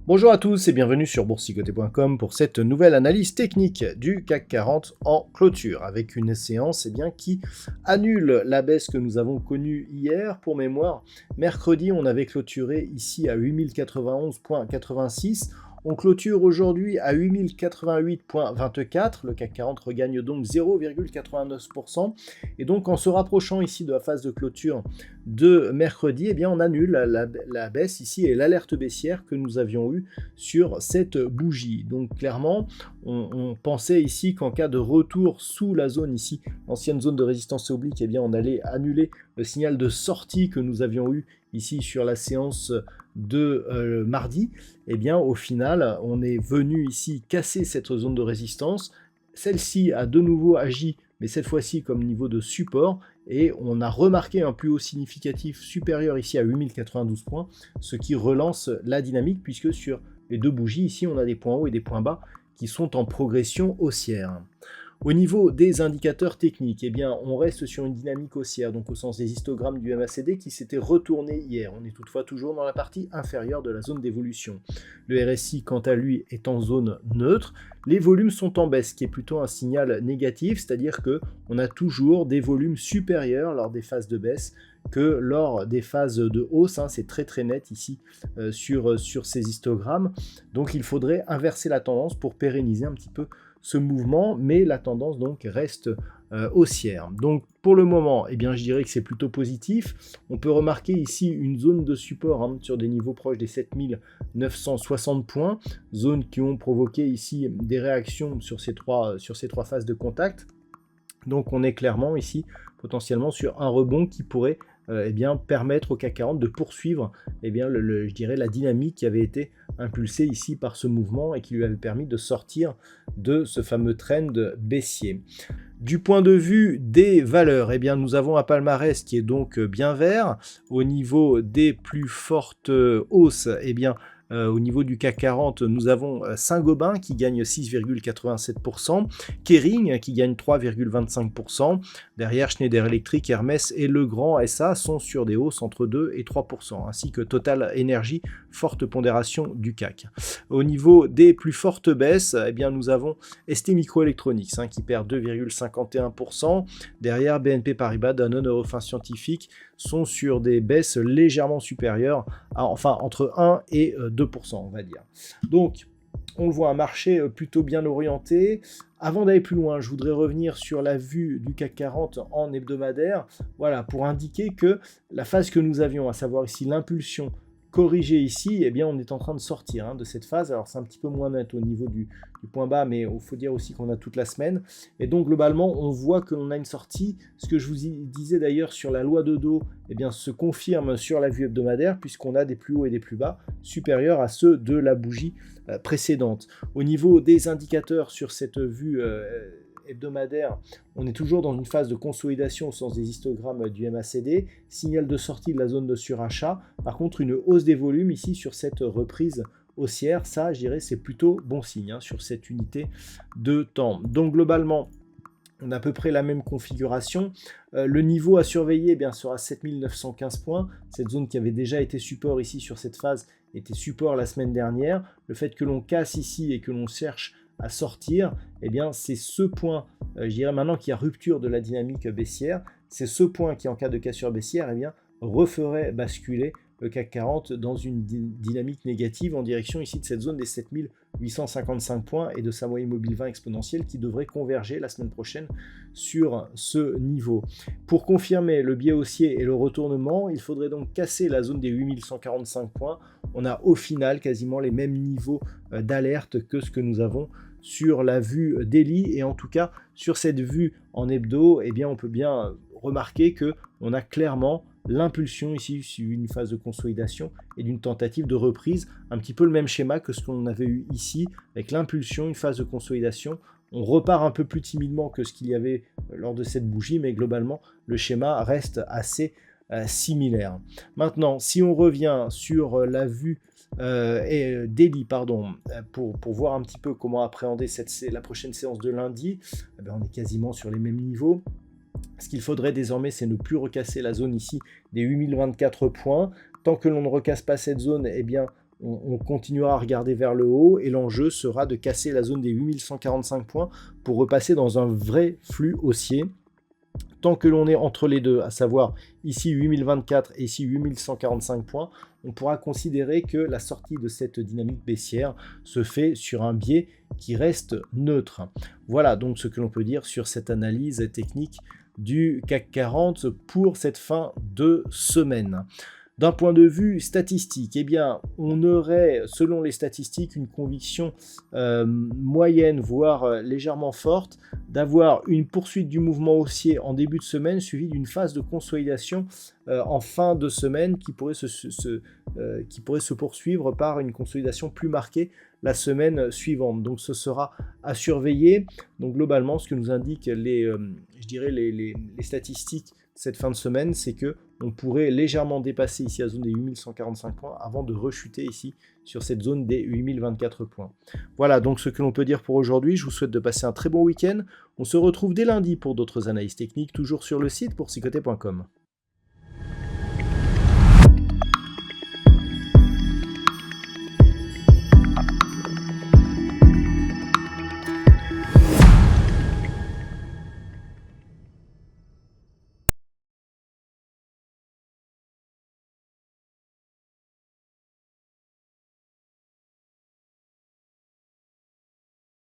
Bonjour à tous et bienvenue sur boursicoté.com pour cette nouvelle analyse technique du CAC 40 en clôture, avec une séance qui annule la baisse que nous avons connue hier. Pour mémoire, mercredi, on avait clôturé ici à 8091,86. On clôture aujourd'hui à 8088,24. Le CAC 40 regagne donc 0,89%. Et donc, en se rapprochant ici de la phase de clôture de mercredi, on annule la baisse ici et l'alerte baissière que nous avions eue sur cette bougie. Donc, clairement, on pensait ici qu'en cas de retour sous la zone ici, l'ancienne zone de résistance oblique, on allait annuler le signal de sortie que nous avions eu ici sur la séance de mardi. Au final, on est venu ici casser cette zone de résistance. Celle-ci a de nouveau agi, mais cette fois-ci comme niveau de support, et on a remarqué un plus haut significatif supérieur ici à 8092 points, ce qui relance la dynamique, puisque sur les deux bougies, ici, on a des points hauts et des points bas qui sont en progression haussière. Au niveau des indicateurs techniques, on reste sur une dynamique haussière, donc au sens des histogrammes du MACD qui s'était retourné hier. On est toutefois toujours dans la partie inférieure de la zone d'évolution. Le RSI, quant à lui, est en zone neutre. Les volumes sont en baisse, ce qui est plutôt un signal négatif, c'est-à-dire qu'on a toujours des volumes supérieurs lors des phases de baisse que lors des phases de hausse. C'est très très net ici sur ces histogrammes. Donc il faudrait inverser la tendance pour pérenniser un petit peu ce mouvement, mais la tendance donc reste haussière. Donc pour le moment, je dirais que c'est plutôt positif. On peut remarquer ici une zone de support sur des niveaux proches des 7960 points, zones qui ont provoqué ici des réactions sur ces trois phases de contact. Donc on est clairement ici potentiellement sur un rebond qui pourrait permettre au CAC 40 de poursuivre je dirais la dynamique qui avait été impulsée ici par ce mouvement et qui lui avait permis de sortir de ce fameux trend baissier. Du point de vue des valeurs, nous avons un palmarès qui est donc bien vert. Au niveau des plus fortes hausses, au niveau du CAC 40, nous avons Saint-Gobain qui gagne 6,87%, Kering qui gagne 3,25%, derrière Schneider Electric, Hermès et Legrand SA sont sur des hausses entre 2 et 3%, ainsi que Total Energy, forte pondération du CAC. Au niveau des plus fortes baisses, nous avons ST Microelectronics qui perd 2,51%, derrière BNP Paribas, Danone, Eurofins Scientifique sont sur des baisses légèrement supérieures, entre 1 et 2%, on va dire. Donc, on le voit, un marché plutôt bien orienté. Avant d'aller plus loin, je voudrais revenir sur la vue du CAC 40 en hebdomadaire, pour indiquer que la phase que nous avions, à savoir ici l'impulsion corrigée ici, on est en train de sortir de cette phase. Alors c'est un petit peu moins net au niveau du point bas, mais il faut dire aussi qu'on a toute la semaine. Et donc globalement, on voit que l'on a une sortie. Ce que je vous disais d'ailleurs sur la loi de Dow, se confirme sur la vue hebdomadaire, puisqu'on a des plus hauts et des plus bas supérieurs à ceux de la bougie précédente. Au niveau des indicateurs sur cette vue hebdomadaire, on est toujours dans une phase de consolidation au sens des histogrammes du MACD, signal de sortie de la zone de surachat. Par contre, une hausse des volumes ici sur cette reprise haussière, ça, je dirais, c'est plutôt bon signe sur cette unité de temps. Donc globalement, on a à peu près la même configuration. Le niveau à surveiller sera 7915 points. Cette zone qui avait déjà été support ici sur cette phase était support la semaine dernière. Le fait que l'on casse ici et que l'on cherche à sortir, c'est ce point, je dirais maintenant qu'il y a rupture de la dynamique baissière, c'est ce point qui en cas de cassure baissière, referait basculer le CAC 40 dans une dynamique négative en direction ici de cette zone des 7855 points et de sa moyenne mobile 20 exponentielle qui devrait converger la semaine prochaine sur ce niveau. Pour confirmer le biais haussier et le retournement, il faudrait donc casser la zone des 8145 points. On a au final quasiment les mêmes niveaux d'alerte que ce que nous avons sur la vue daily, et en tout cas sur cette vue en hebdo, on peut bien remarquer que on a clairement l'impulsion ici sur une phase de consolidation et d'une tentative de reprise, un petit peu le même schéma que ce qu'on avait eu ici avec l'impulsion, une phase de consolidation, On repart un peu plus timidement que ce qu'il y avait lors de cette bougie, mais globalement, le schéma reste assez similaire. Maintenant, si on revient sur la vue daily, pour voir un petit peu comment appréhender la prochaine séance de lundi, eh bien, on est quasiment sur les mêmes niveaux. Ce qu'il faudrait désormais, c'est ne plus recasser la zone ici des 8024 points. Tant que l'on ne recasse pas cette zone, eh bien, on continuera à regarder vers le haut et l'enjeu sera de casser la zone des 8145 points pour repasser dans un vrai flux haussier. Tant que l'on est entre les deux, à savoir ici 8024 et ici 8145 points, on pourra considérer que la sortie de cette dynamique baissière se fait sur un biais qui reste neutre. Voilà donc ce que l'on peut dire sur cette analyse technique du CAC 40 pour cette fin de semaine. D'un point de vue statistique, eh bien, on aurait, selon les statistiques, une conviction moyenne, voire légèrement forte, d'avoir une poursuite du mouvement haussier en début de semaine, suivie d'une phase de consolidation en fin de semaine qui pourrait se poursuivre par une consolidation plus marquée la semaine suivante. Donc ce sera à surveiller. Donc globalement, ce que nous indiquent les statistiques cette fin de semaine, c'est que on pourrait légèrement dépasser ici la zone des 8145 points avant de rechuter ici sur cette zone des 8024 points. Voilà donc ce que l'on peut dire pour aujourd'hui. Je vous souhaite de passer un très bon week-end. On se retrouve dès lundi pour d'autres analyses techniques, toujours sur le site boursicoté.com.